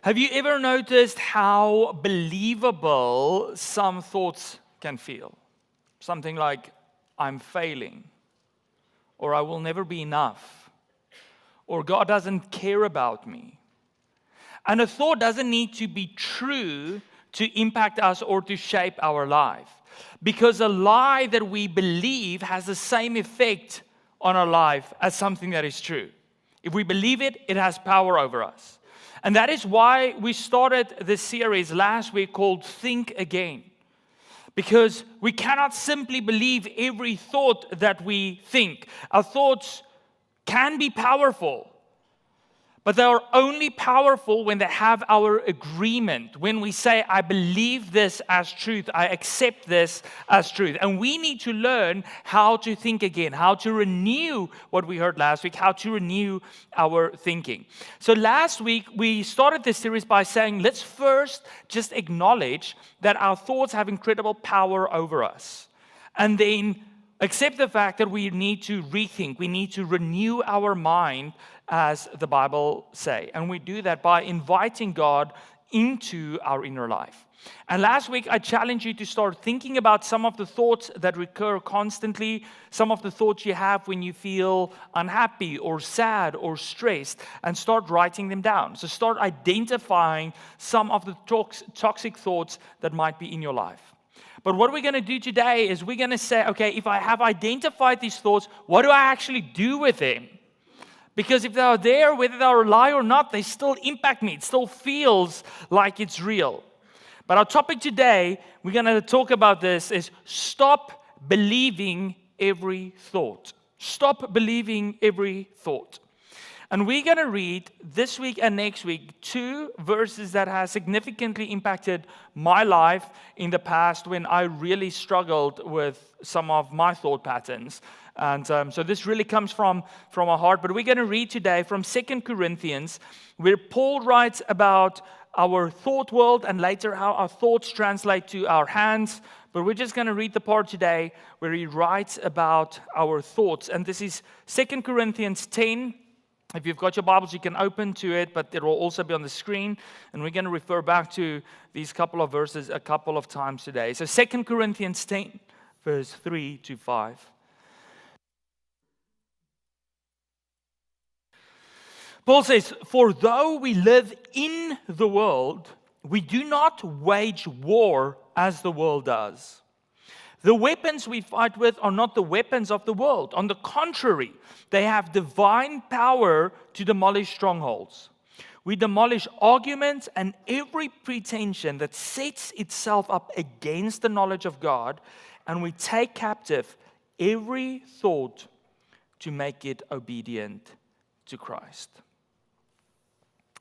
Have you ever noticed how believable some thoughts can feel? Something like, I'm failing, or I will never be enough, or God doesn't care about me. And a thought doesn't need to be true to impact us or to shape our life. Because a lie that we believe has the same effect on our life as something that is true. If we believe it, it has power over us. And that is why we started this series last week called Think Again. Because we cannot simply believe every thought that we think. Our thoughts can be powerful, but they are only powerful when they have our agreement. When we say, I believe this as truth, I accept this as truth. And we need to learn how to think again, how to renew what we heard last week, how to renew our thinking. So last week, we started this series by saying, let's first just acknowledge that our thoughts have incredible power over us. And then accept the fact that we need to rethink, we need to renew our mind, as the Bible say. And we do that by inviting God into our inner life. And last week, I challenged you to start thinking about some of the thoughts that recur constantly, some of the thoughts you have when you feel unhappy or sad or stressed, and start writing them down. So start identifying some of the toxic thoughts that might be in your life. But what we're going to do today is we're going to say, okay, if I have identified these thoughts, what do I actually do with them? Because if they are there, whether they are a lie or not, they still impact me. It still feels like it's real. But our topic today, we're going to talk about this, is stop believing every thought. Stop believing every thought. And we're going to read this week and next week 2 verses that have significantly impacted my life in the past when I really struggled with some of my thought patterns. And so this really comes from our heart. But we're going to read today from 2 Corinthians, where Paul writes about our thought world and later how our thoughts translate to our hands. But we're just going to read the part today where he writes about our thoughts. And this is 2 Corinthians 10. If you've got your Bibles, you can open to it, but it will also be on the screen. And we're going to refer back to these couple of verses a couple of times today. So 2 Corinthians 10, verse 3 to 5. Paul says, for though we live in the world, we do not wage war as the world does. The weapons we fight with are not the weapons of the world. On the contrary, they have divine power to demolish strongholds. We demolish arguments and every pretension that sets itself up against the knowledge of God, and we take captive every thought to make it obedient to Christ.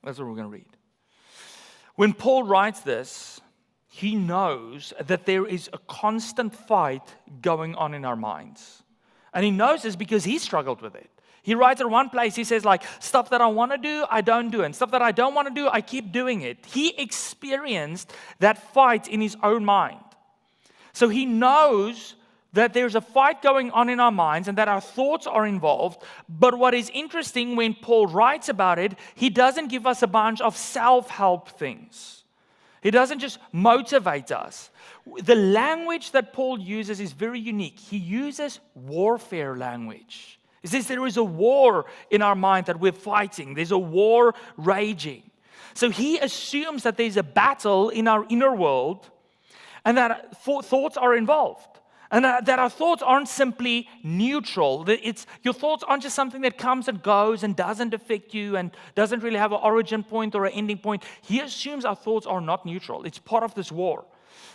That's what we're going to read. When Paul writes this, he knows that there is a constant fight going on in our minds. And he knows this because he struggled with it. He writes in one place, he says like, stuff that I want to do, I don't do. And stuff that I don't want to do, I keep doing it. He experienced that fight in his own mind. So he knows that there's a fight going on in our minds and that our thoughts are involved. But what is interesting when Paul writes about it, he doesn't give us a bunch of self-help things. He doesn't just motivate us. The language that Paul uses is very unique. He uses warfare language. He says there is a war in our mind that we're fighting. There's a war raging. So he assumes that there's a battle in our inner world and that thoughts are involved. And that our thoughts aren't simply neutral. Your thoughts aren't just something that comes and goes and doesn't affect you and doesn't really have an origin point or an ending point. He assumes our thoughts are not neutral. It's part of this war.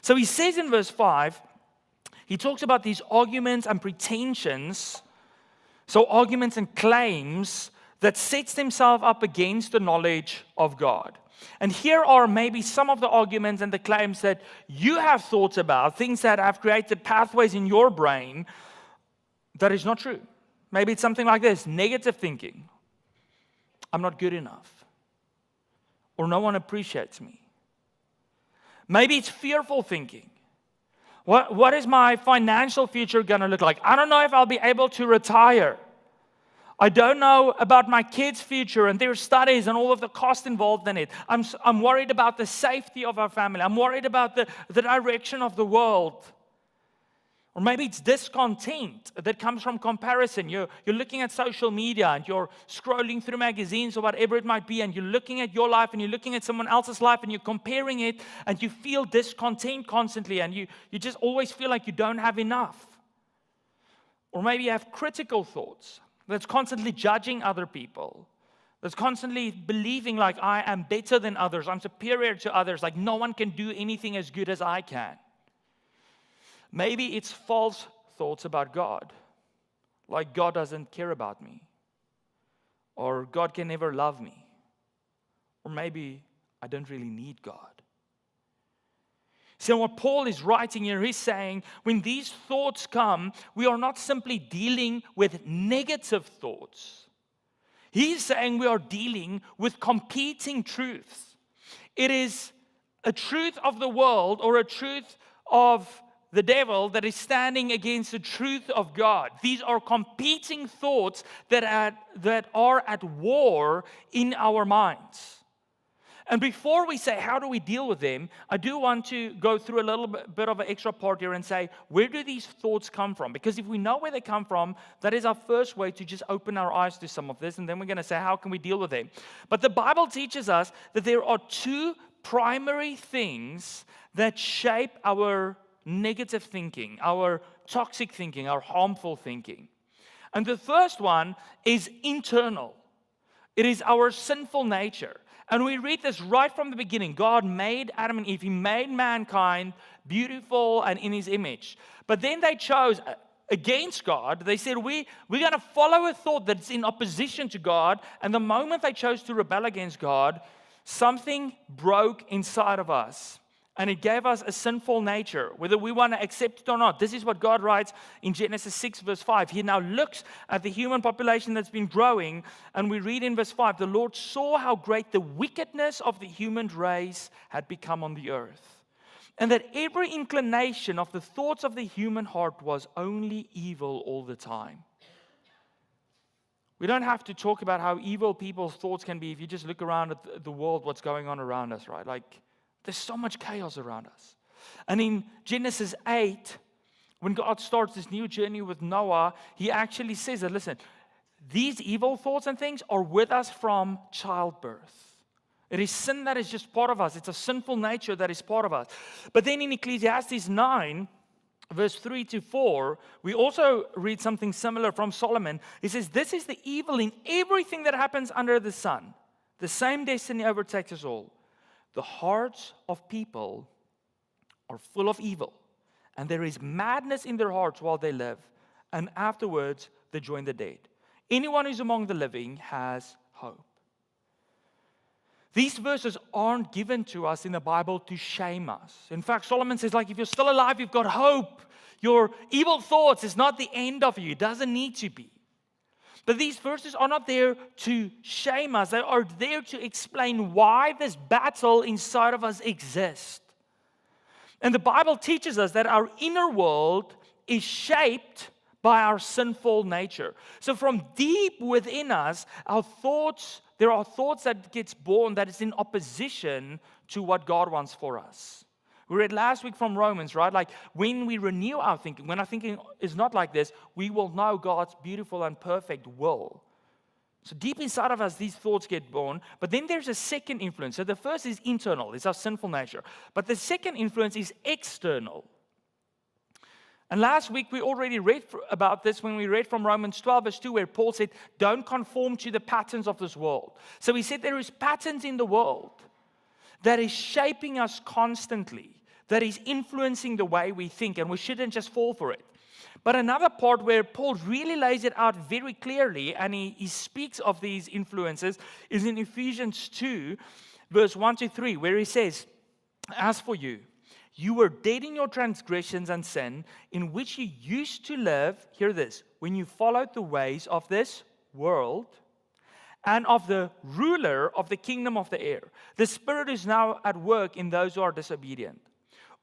So he says in verse 5, he talks about these arguments and pretensions, so arguments and claims that sets themselves up against the knowledge of God. And here are maybe some of the arguments and the claims that you have thoughts about, things that have created pathways in your brain that is not true. Maybe it's something like this: negative thinking. I'm not good enough. Or no one appreciates me. Maybe it's fearful thinking. What is my financial future going to look like? I don't know if I'll be able to retire. I don't know about my kids' future and their studies and all of the cost involved in it. I'm worried about the safety of our family. I'm worried about the direction of the world. Or maybe it's discontent that comes from comparison. You're looking at social media and you're scrolling through magazines or whatever it might be, and you're looking at your life and you're looking at someone else's life and you're comparing it, and you feel discontent constantly, and you just always feel like you don't have enough. Or maybe you have critical thoughts that's constantly judging other people, that's constantly believing like I am better than others, I'm superior to others, like no one can do anything as good as I can. Maybe it's false thoughts about God, like God doesn't care about me, or God can never love me, or maybe I don't really need God. So what Paul is writing here, he's saying, when these thoughts come, we are not simply dealing with negative thoughts. He's saying we are dealing with competing truths. It is a truth of the world or a truth of the devil that is standing against the truth of God. These are competing thoughts that are at war in our minds. And before we say, how do we deal with them, I do want to go through a little bit of an extra part here and say, where do these thoughts come from? Because if we know where they come from, that is our first way to just open our eyes to some of this. And then we're going to say, how can we deal with them? But the Bible teaches us that there are two primary things that shape our negative thinking, our toxic thinking, our harmful thinking. And the first one is internal. It is our sinful nature. And we read this right from the beginning. God made Adam and Eve. He made mankind beautiful and in His image. But then they chose against God. They said, we're going to follow a thought that's in opposition to God. And the moment they chose to rebel against God, something broke inside of us. And it gave us a sinful nature, whether we want to accept it or not. This is what God writes in Genesis 6, verse 5. He now looks at the human population that's been growing, and we read in verse 5, the Lord saw how great the wickedness of the human race had become on the earth, and that every inclination of the thoughts of the human heart was only evil all the time. We don't have to talk about how evil people's thoughts can be if you just look around at the world, what's going on around us, right? Like, there's so much chaos around us. And in Genesis 8, when God starts this new journey with Noah, He actually says that, listen, these evil thoughts and things are with us from childbirth. It is sin that is just part of us. It's a sinful nature that is part of us. But then in Ecclesiastes 9, verse 3 to 4, we also read something similar from Solomon. He says, this is the evil in everything that happens under the sun. The same destiny overtakes us all. The hearts of people are full of evil, and there is madness in their hearts while they live, and afterwards they join the dead. Anyone who's among the living has hope. These verses aren't given to us in the Bible to shame us. In fact, Solomon says, like, if you're still alive, you've got hope. Your evil thoughts is not the end of you. It doesn't need to be. But these verses are not there to shame us. They are there to explain why this battle inside of us exists. And the Bible teaches us that our inner world is shaped by our sinful nature. So from deep within us, there are thoughts that gets born that is in opposition to what God wants for us. We read last week from Romans, right? Like, when we renew our thinking, when our thinking is not like this, we will know God's beautiful and perfect will. So deep inside of us, these thoughts get born. But then there's a second influence. So the first is internal. It's our sinful nature. But the second influence is external. And last week, we already read about this when we read from Romans 12, verse 2, where Paul said, don't conform to the patterns of this world. So he said there is patterns in the world that is shaping us constantly, that is influencing the way we think, and we shouldn't just fall for it. But another part where Paul really lays it out very clearly, and he speaks of these influences, is in Ephesians 2, verse 1 to 3, where he says, as for you, you were dead in your transgressions and sin, in which you used to live, hear this, when you followed the ways of this world, and of the ruler of the kingdom of the air. The Spirit is now at work in those who are disobedient.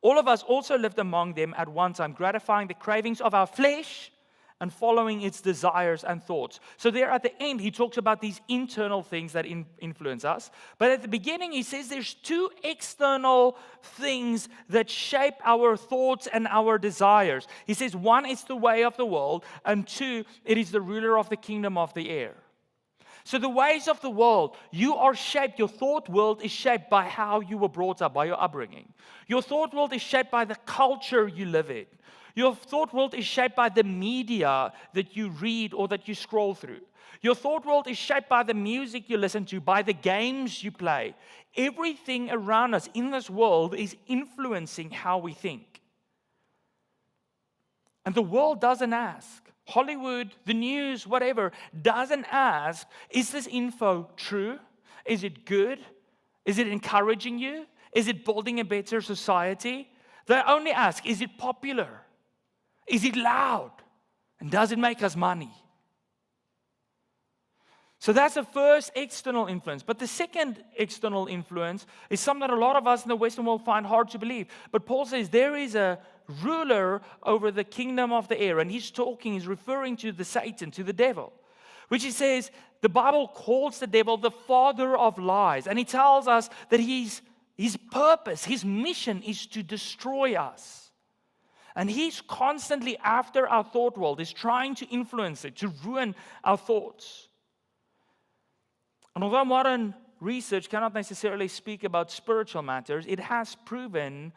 All of us also lived among them at one time, gratifying the cravings of our flesh and following its desires and thoughts. So there at the end, he talks about these internal things that influence us. But at the beginning, he says there's two external things that shape our thoughts and our desires. He says one is the way of the world, and two, it is the ruler of the kingdom of the air. So the ways of the world, you are shaped, your thought world is shaped by how you were brought up, by your upbringing. Your thought world is shaped by the culture you live in. Your thought world is shaped by the media that you read or that you scroll through. Your thought world is shaped by the music you listen to, by the games you play. Everything around us in this world is influencing how we think. And the world doesn't ask. Hollywood, the news, whatever, doesn't ask, is this info true? Is it good? Is it encouraging you? Is it building a better society? They only ask, is it popular? Is it loud? And does it make us money? So that's the first external influence. But the second external influence is something that a lot of us in the Western world find hard to believe. But Paul says there is a ruler over the kingdom of the air. And he's referring to the Satan, to the devil. Which he says, the Bible calls the devil the father of lies. And he tells us that his purpose, his mission is to destroy us. And he's constantly after our thought world. He's trying to influence it, to ruin our thoughts. And although modern research cannot necessarily speak about spiritual matters, it has proven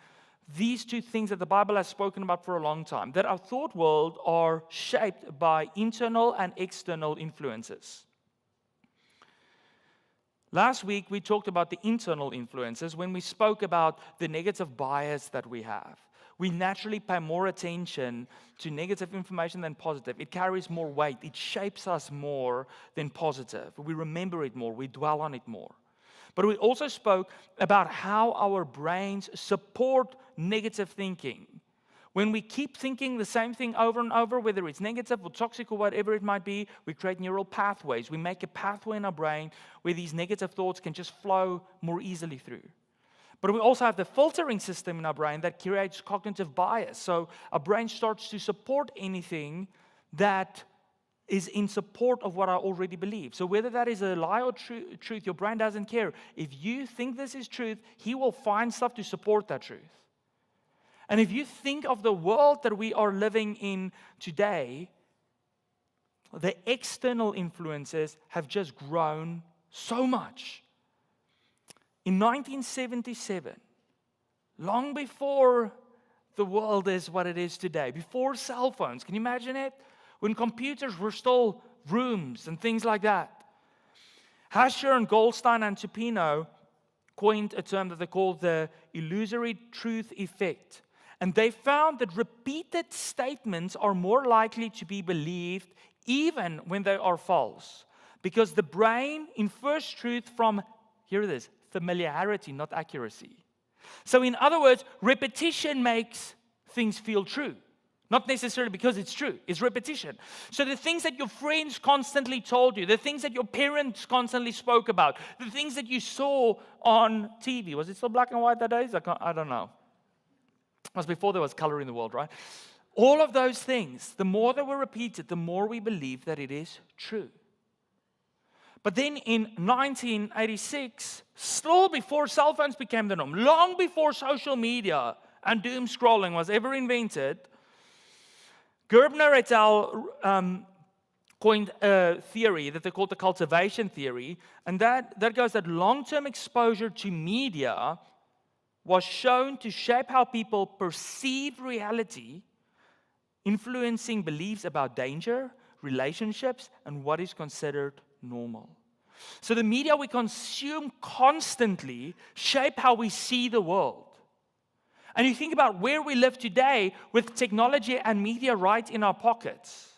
these two things that the Bible has spoken about for a long time, that our thought world are shaped by internal and external influences. Last week, we talked about the internal influences when we spoke about the negative bias that we have. We naturally pay more attention to negative information than positive. It carries more weight. It shapes us more than positive. We remember it more. We dwell on it more. But we also spoke about how our brains support negative thinking. When we keep thinking the same thing over and over, whether it's negative or toxic or whatever it might be, we create neural pathways. We make a pathway in our brain where these negative thoughts can just flow more easily through. But we also have the filtering system in our brain that creates cognitive bias. So our brain starts to support anything that is in support of what I already believe. So whether that is a lie or truth, your brain doesn't care. If you think this is truth, he will find stuff to support that truth. And if you think of the world that we are living in today, the external influences have just grown so much. In 1977, long before the world is what it is today, before cell phones, can you imagine it? When computers were still rooms and things like that. Hasher and Goldstein and Tupino coined a term that they call the illusory truth effect. And they found that repeated statements are more likely to be believed even when they are false. Because the brain infers truth from, here it is, familiarity, not accuracy. So in other words, repetition makes things feel true. Not necessarily because it's true, it's repetition. So the things that your friends constantly told you, the things that your parents constantly spoke about, the things that you saw on TV, was it still black and white that days? I don't know. It was before there was color in the world, right? All of those things, the more they were repeated, the more we believe that it is true. But then in 1986, still before cell phones became the norm, long before social media and doom scrolling was ever invented, Gerbner et al. Coined a theory that they called the cultivation theory, and that goes that long-term exposure to media was shown to shape how people perceive reality, influencing beliefs about danger, relationships, and what is considered normal. So the media we consume constantly shape how we see the world. And you think about where we live today with technology and media right in our pockets.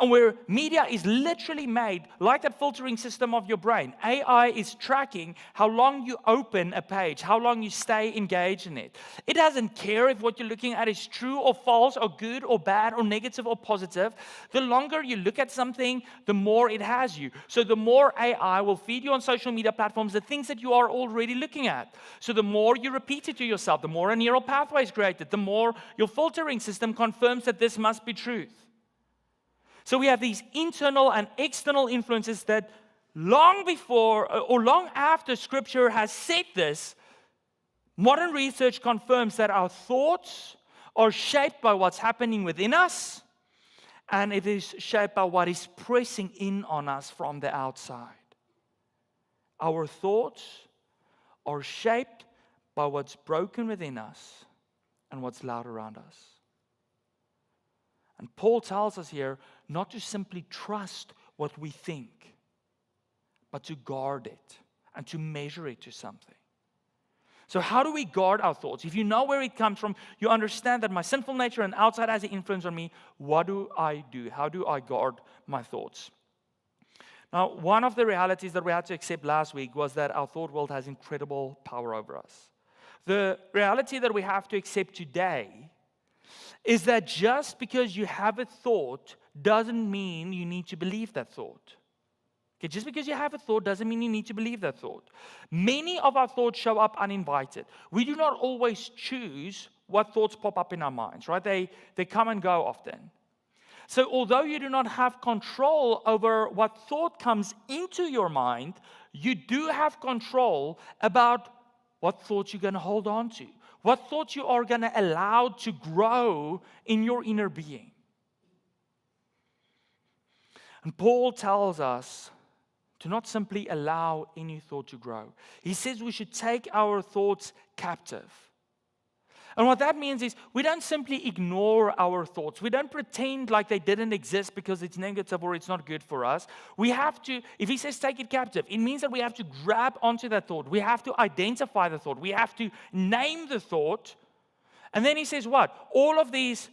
And where media is literally made like that filtering system of your brain. AI is tracking how long you open a page, how long you stay engaged in it. It doesn't care if what you're looking at is true or false or good or bad or negative or positive. The longer you look at something, the more it has you. So the more AI will feed you on social media platforms the things that you are already looking at. So the more you repeat it to yourself, the more a neural pathway is created, the more your filtering system confirms that this must be truth. So we have these internal and external influences that long before or long after Scripture has said this, modern research confirms that our thoughts are shaped by what's happening within us, and it is shaped by what is pressing in on us from the outside. Our thoughts are shaped by what's broken within us and what's loud around us. And Paul tells us here not to simply trust what we think, but to guard it and to measure it to something. So how do we guard our thoughts? If you know where it comes from, you understand that my sinful nature and outside has an influence on me. What do I do? How do I guard my thoughts? Now, one of the realities that we had to accept last week was that our thought world has incredible power over us. The reality that we have to accept today is that just because you have a thought doesn't mean you need to believe that thought. Okay, just because you have a thought doesn't mean you need to believe that thought. Many of our thoughts show up uninvited. We do not always choose what thoughts pop up in our minds, right? They come and go often. So although you do not have control over what thought comes into your mind, you do have control about what thoughts you're going to hold on to, what thoughts you are going to allow to grow in your inner being. And Paul tells us to not simply allow any thought to grow. He says we should take our thoughts captive. And what that means is we don't simply ignore our thoughts. We don't pretend like they didn't exist because it's negative or it's not good for us. We have to, if he says take it captive, it means that we have to grab onto that thought. We have to identify the thought. We have to name the thought. And then he says what? All of these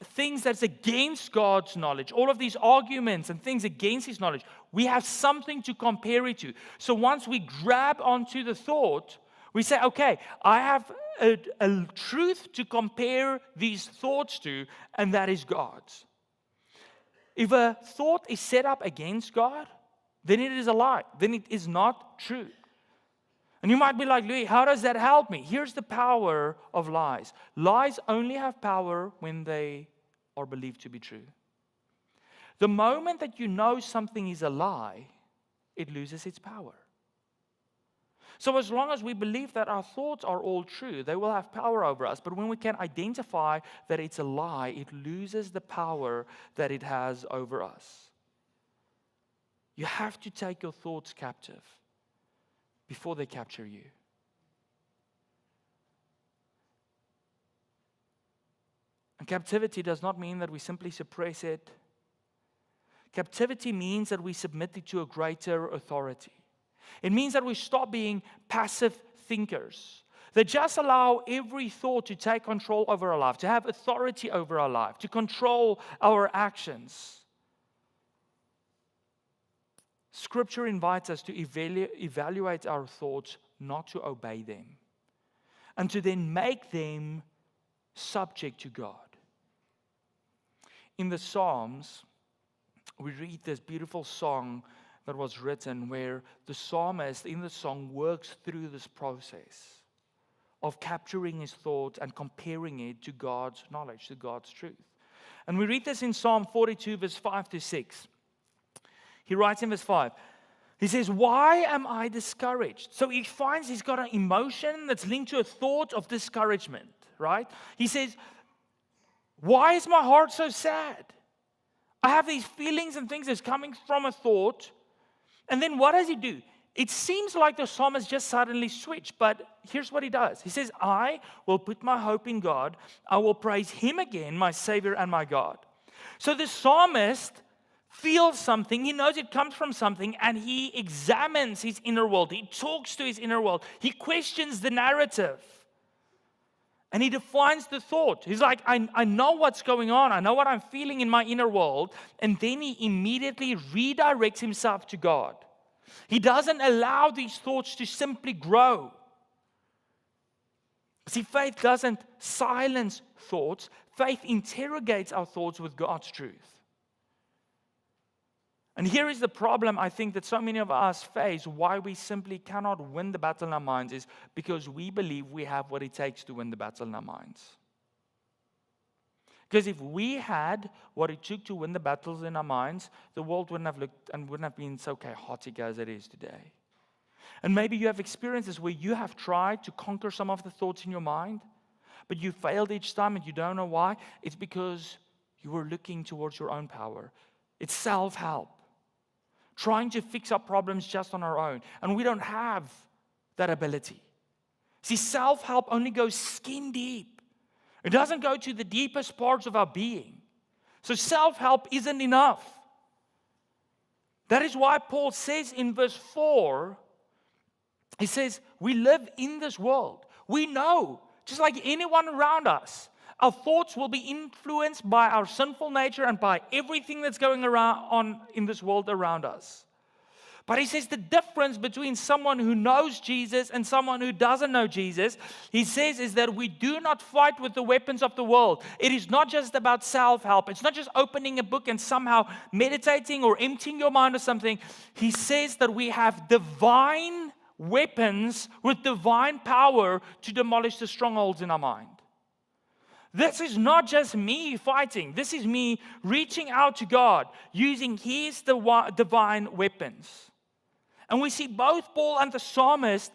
things that's against God's knowledge, all of these arguments and things against His knowledge, we have something to compare it to. So once we grab onto the thought, we say, okay, I have a truth to compare these thoughts to, and that is God's. If a thought is set up against God, then it is a lie. Then it is not true. And you might be like, Louis, how does that help me? Here's the power of lies. Lies only have power when they are believed to be true. The moment that you know something is a lie, it loses its power. So as long as we believe that our thoughts are all true, they will have power over us. But when we can identify that it's a lie, it loses the power that it has over us. You have to take your thoughts captive before they capture you. And captivity does not mean that we simply suppress it. Captivity means that we submit it to a greater authority. It means that we stop being passive thinkers, that just allow every thought to take control over our life, to have authority over our life, to control our actions. Scripture invites us to evaluate our thoughts, not to obey them, and to then make them subject to God. In the Psalms, we read this beautiful song that was written where the psalmist in the song works through this process of capturing his thoughts and comparing it to God's knowledge, to God's truth. And we read this in Psalm 42, verse 5 to 6. He writes in verse 5, he says, "Why am I discouraged?" So he finds he's got an emotion that's linked to a thought of discouragement, right? He says, "Why is my heart so sad? I have these feelings and things that's coming from a thought." And then what does he do? It seems like the psalmist just suddenly switched, but here's what he does. He says, "I will put my hope in God. I will praise Him again, my Savior and my God." So the psalmist feels something. He knows it comes from something, and he examines his inner world. He talks to his inner world. He questions the narrative. And he defines the thought. He's like, I know what's going on. I know what I'm feeling in my inner world. And then he immediately redirects himself to God. He doesn't allow these thoughts to simply grow. See, faith doesn't silence thoughts. Faith interrogates our thoughts with God's truth. And here is the problem, I think, that so many of us face, why we simply cannot win the battle in our minds, is because we believe we have what it takes to win the battle in our minds. Because if we had what it took to win the battles in our minds, the world wouldn't have looked and wouldn't have been so chaotic as it is today. And maybe you have experiences where you have tried to conquer some of the thoughts in your mind, but you failed each time and you don't know why. It's because you were looking towards your own power. It's self-help. Trying to fix our problems just on our own. And we don't have that ability. See, self-help only goes skin deep. It doesn't go to the deepest parts of our being. So self-help isn't enough. That is why Paul says in verse 4, he says, we live in this world. We know, just like anyone around us, our thoughts will be influenced by our sinful nature and by everything that's going on in this world around us. But he says the difference between someone who knows Jesus and someone who doesn't know Jesus, he says, is that we do not fight with the weapons of the world. It is not just about self-help. It's not just opening a book and somehow meditating or emptying your mind or something. He says that we have divine weapons with divine power to demolish the strongholds in our mind. This is not just me fighting. This is me reaching out to God, using His divine weapons. And we see both Paul and the psalmist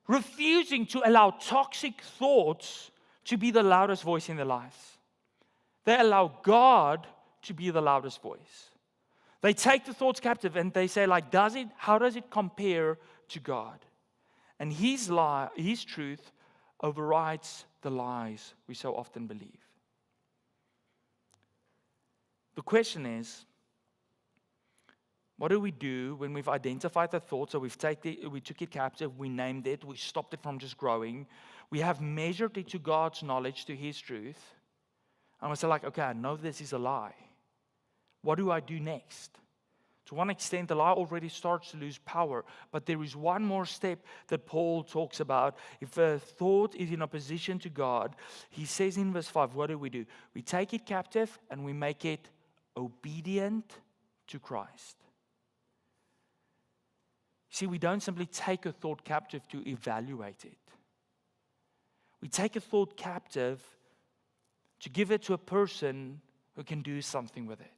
refusing to allow toxic thoughts to be the loudest voice in their lives. They allow God to be the loudest voice. They take the thoughts captive and they say, how does it compare to God? And His truth overrides the lies we so often believe. The question is, what do we do when we've identified the thought? So we took it captive, we named it, we stopped it from just growing. We have measured it to God's knowledge, to His truth. And we say okay, I know this is a lie. What do I do next? To one extent, the lie already starts to lose power. But there is one more step that Paul talks about. If a thought is in opposition to God, he says in verse 5, what do? We take it captive and we make it obedient to Christ. See, we don't simply take a thought captive to evaluate it. We take a thought captive to give it to a person who can do something with it.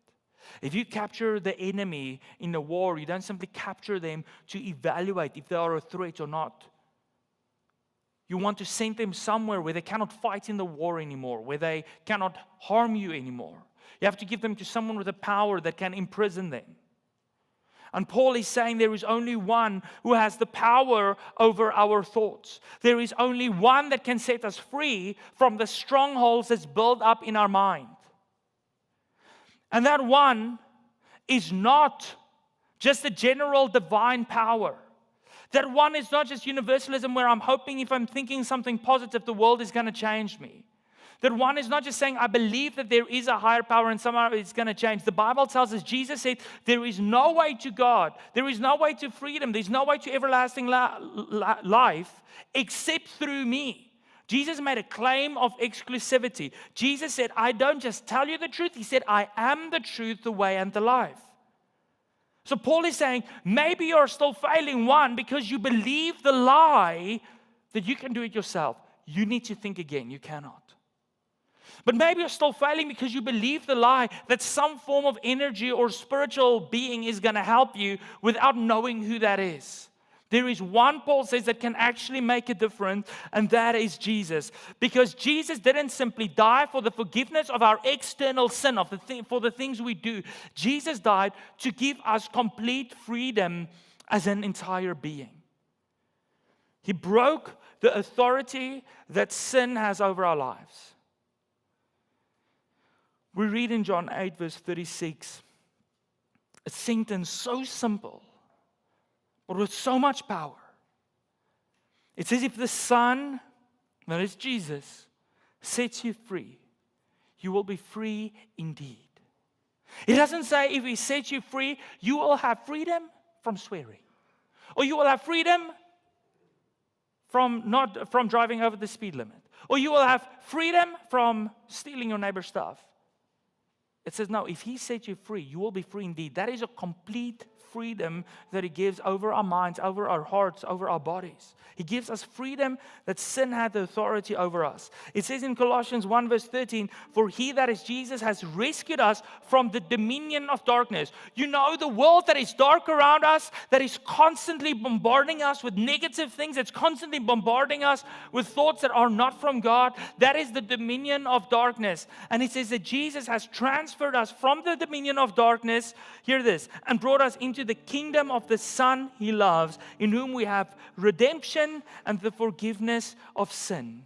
If you capture the enemy in a war, you don't simply capture them to evaluate if they are a threat or not. You want to send them somewhere where they cannot fight in the war anymore, where they cannot harm you anymore. You have to give them to someone with a power that can imprison them. And Paul is saying there is only one who has the power over our thoughts. There is only one that can set us free from the strongholds that's built up in our mind. And that one is not just a general divine power. That one is not just universalism where I'm hoping if I'm thinking something positive, the world is going to change me. That one is not just saying I believe that there is a higher power and somehow it's going to change. The Bible tells us, Jesus said, there is no way to God. There is no way to freedom. There's no way to everlasting life except through me. Jesus made a claim of exclusivity. Jesus said, I don't just tell you the truth. He said, I am the truth, the way, and the life. So Paul is saying, maybe you're still failing, one, because you believe the lie that you can do it yourself. You need to think again. You cannot. But maybe you're still failing because you believe the lie that some form of energy or spiritual being is going to help you without knowing who that is. There is one, Paul says, that can actually make a difference, and that is Jesus. Because Jesus didn't simply die for the forgiveness of our external sin, for the things we do. Jesus died to give us complete freedom as an entire being. He broke the authority that sin has over our lives. We read in John 8, verse 36, a sentence so simple, but with so much power. It says, if the Son, that is Jesus, sets you free, you will be free indeed. It doesn't say if He sets you free, you will have freedom from swearing. Or you will have freedom from driving over the speed limit. Or you will have freedom from stealing your neighbor's stuff. It says, no, if He set you free, you will be free indeed. That is a complete freedom that He gives over our minds, over our hearts, over our bodies. He gives us freedom that sin had the authority over us. It says in Colossians 1 verse 13, for He, that is Jesus, has rescued us from the dominion of darkness. You know, the world that is dark around us, that is constantly bombarding us with negative things, that's constantly bombarding us with thoughts that are not from God, that is the dominion of darkness. And it says that Jesus has transferred us from the dominion of darkness, hear this, and brought us into the kingdom of the Son He loves, in whom we have redemption and the forgiveness of sin.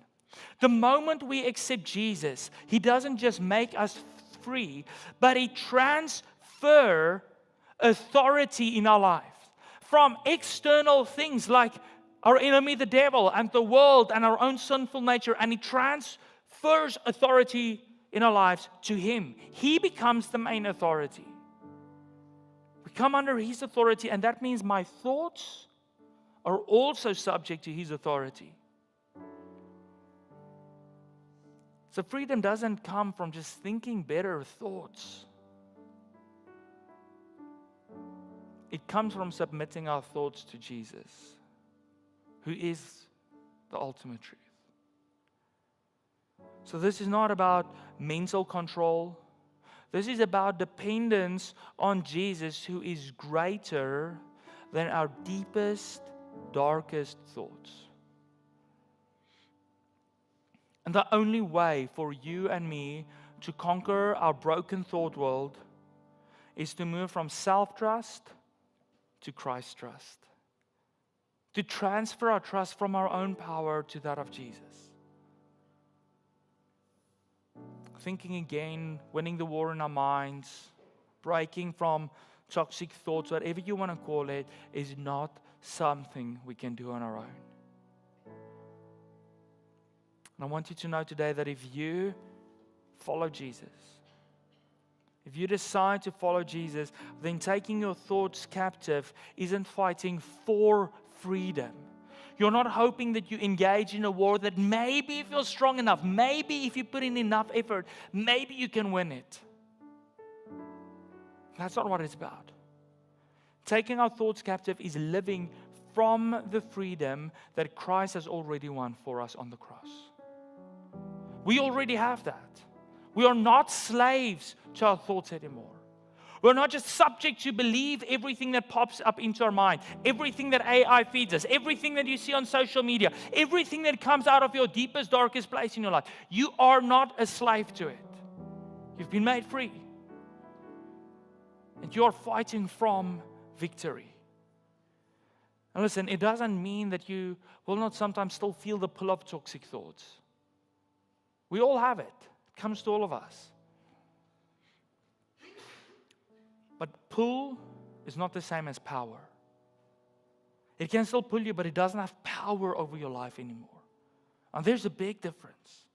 The moment we accept Jesus, He doesn't just make us free, but He transfers authority in our life from external things like our enemy, the devil, and the world, and our own sinful nature, and He transfers authority in our lives to Him. He becomes the main authority. We come under His authority, and that means my thoughts are also subject to His authority. So freedom doesn't come from just thinking better thoughts. It comes from submitting our thoughts to Jesus, who is the ultimate truth. So this is not about mental control. This is about dependence on Jesus, who is greater than our deepest, darkest thoughts. And the only way for you and me to conquer our broken thought world is to move from self-trust to Christ trust. To transfer our trust from our own power to that of Jesus. Thinking again, winning the war in our minds, breaking from toxic thoughts, whatever you want to call it, is not something we can do on our own. And I want you to know today that if you follow Jesus, if you decide to follow Jesus, then taking your thoughts captive isn't fighting for freedom. You're not hoping that you engage in a war that maybe if you're strong enough, maybe if you put in enough effort, maybe you can win it. That's not what it's about. Taking our thoughts captive is living from the freedom that Christ has already won for us on the cross. We already have that. We are not slaves to our thoughts anymore. We're not just subject to believe everything that pops up into our mind, everything that AI feeds us, everything that you see on social media, everything that comes out of your deepest, darkest place in your life. You are not a slave to it. You've been made free. And you're fighting from victory. And listen, it doesn't mean that you will not sometimes still feel the pull of toxic thoughts. We all have it. It comes to all of us. But pull is not the same as power. It can still pull you, but it doesn't have power over your life anymore. And there's a big difference.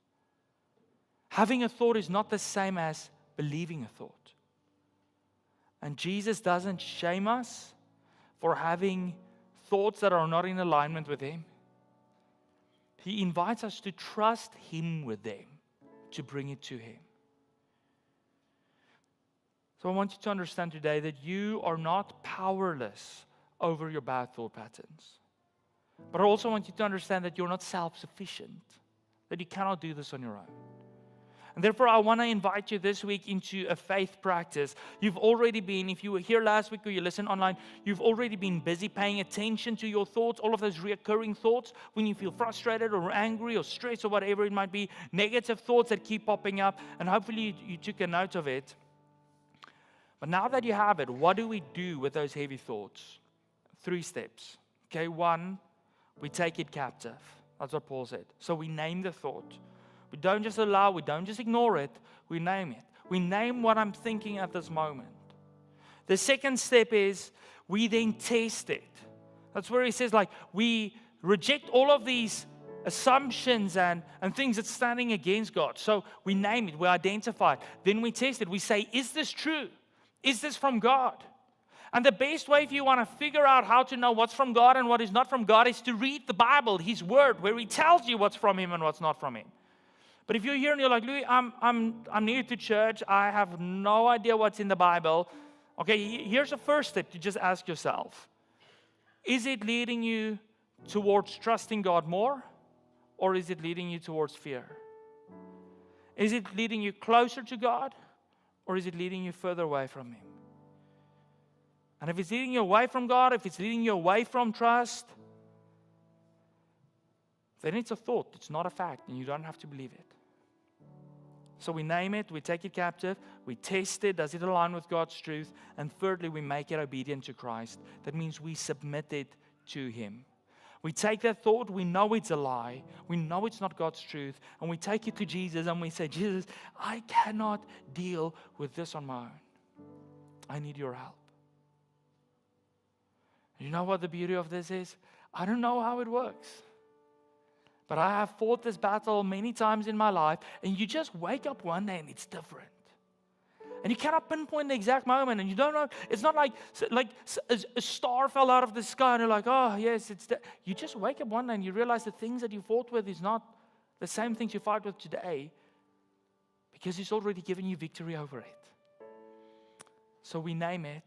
Having a thought is not the same as believing a thought. And Jesus doesn't shame us for having thoughts that are not in alignment with Him. He invites us to trust Him with them, to bring it to Him. So I want you to understand today that you are not powerless over your bad thought patterns. But I also want you to understand that you're not self-sufficient, that you cannot do this on your own. And therefore, I want to invite you this week into a faith practice. You've already been, if you were here last week or you listen online, you've already been busy paying attention to your thoughts, all of those recurring thoughts when you feel frustrated or angry or stressed or whatever it might be, negative thoughts that keep popping up, and hopefully you took a note of it. But now that you have it, what do we do with those heavy thoughts? 3 steps. Okay, 1, we take it captive. That's what Paul said. So we name the thought. We don't just allow, we don't just ignore it, we name it. We name what I'm thinking at this moment. The second step is we then test it. That's where he says, like, we reject all of these assumptions and things that's standing against God. So we name it, we identify it, then we test it. We say, is this true? Is this from God? And the best way if you want to figure out how to know what's from God and what is not from God is to read the Bible, His Word, where He tells you what's from Him and what's not from Him. But if you're here and you're like, Louis, I'm new to church. I have no idea what's in the Bible. Okay, here's the first step to just ask yourself. Is it leading you towards trusting God more? Or is it leading you towards fear? Is it leading you closer to God? Or is it leading you further away from Him? And if it's leading you away from God, if it's leading you away from trust, then it's a thought. It's not a fact, and you don't have to believe it. So we name it, we take it captive, we test it, does it align with God's truth? And thirdly, we make it obedient to Christ. That means we submit it to Him. We take that thought, we know it's a lie, we know it's not God's truth, and we take it to Jesus and we say, Jesus, I cannot deal with this on my own. I need your help. You know what the beauty of this is? I don't know how it works. But I have fought this battle many times in my life, and you just wake up one day and it's different. And you cannot pinpoint the exact moment, and you don't know. It's not like a star fell out of the sky and you're like, oh, yes, it's that. You just wake up one day and you realize the things that you fought with is not the same things you fight with today, because He's already given you victory over it. So we name it,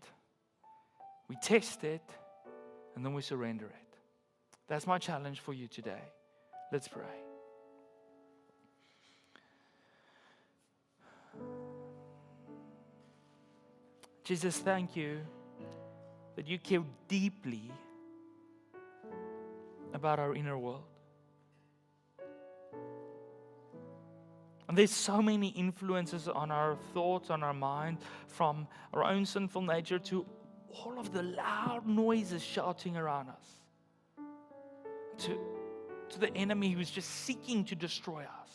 we test it, and then we surrender it. That's my challenge for you today. Let's pray. Jesus, thank you that you care deeply about our inner world. And there's so many influences on our thoughts, on our mind, from our own sinful nature to all of the loud noises shouting around us, to the enemy who's just seeking to destroy us.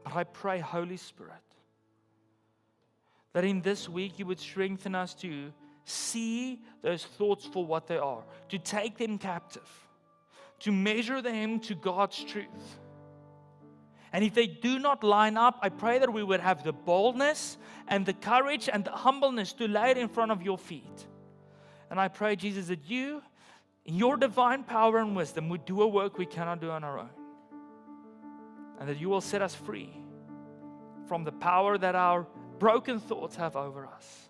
But I pray, Holy Spirit, that in this week you would strengthen us to see those thoughts for what they are, to take them captive, to measure them to God's truth. And if they do not line up, I pray that we would have the boldness and the courage and the humbleness to lay it in front of your feet. And I pray, Jesus, that you, in your divine power and wisdom, would do a work we cannot do on our own. And that you will set us free from the power that our broken thoughts have over us.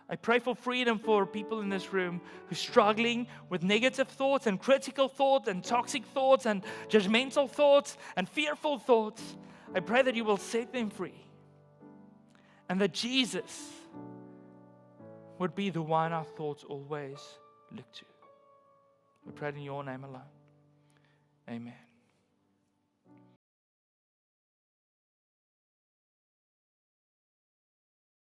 I pray for freedom for people in this room who are struggling with negative thoughts and critical thoughts and toxic thoughts and judgmental thoughts and fearful thoughts. I pray that you will set them free. And that Jesus would be the one our thoughts always look to. We pray in your name alone. Amen.